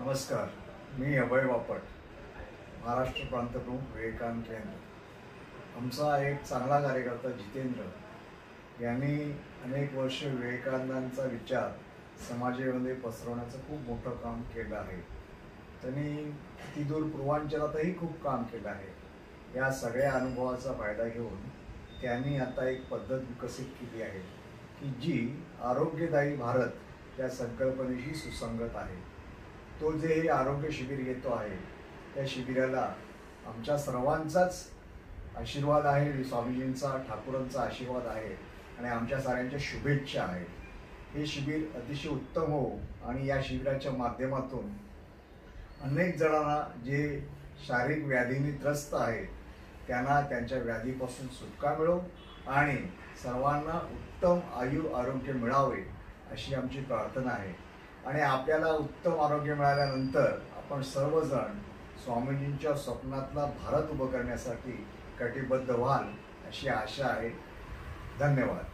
नमस्कार, मी अभय बापट, महाराष्ट्र प्रांत प्रमुख विवेकानंद केंद्र। आमचा एक चांगला कार्यकर्ता जितेंद्र यांनी अनेक वर्ष विवेकानंदांचा विचार समाजामध्ये पसरवण्याचं खूप मोठं काम केलं आहे। त्यांनी तिदूर पूर्वांचलातही खूप काम केलं आहे। या सगळ्या अनुभवाचा फायदा घेऊन त्यांनी आता एक पद्धत विकसित केली आहे की जी आरोग्यदायी भारत या संकल्पनेशी सुसंगत आहे। तो जे आरोग्य शिबिर घेतो आहे त्या शिबिराला आमच्या सर्वांचाच आशीर्वाद आहे, स्वामीजींचा, ठाकूरांचा आशीर्वाद आहे आणि आमच्या साऱ्यांच्या शुभेच्छा आहेत। हे शिबिर अतिशय उत्तम हो आणि या शिबिराच्या माध्यमातून अनेक जणांना जे शारीरिक व्याधींनी त्रस्त आहेत त्यांना त्यांच्या व्याधीपासून सुटका मिळो आणि सर्वांना उत्तम आरोग्य मिळावे अशी आमची प्रार्थना आहे। आणि आपल्याला उत्तम आरोग्य मिळाल्यानंतर आपण सर्वजण स्वामीजींच्या स्वप्नातला भारत उभं करण्यासाठी कटिबद्ध व्हाल अशी आशा आहे। धन्यवाद।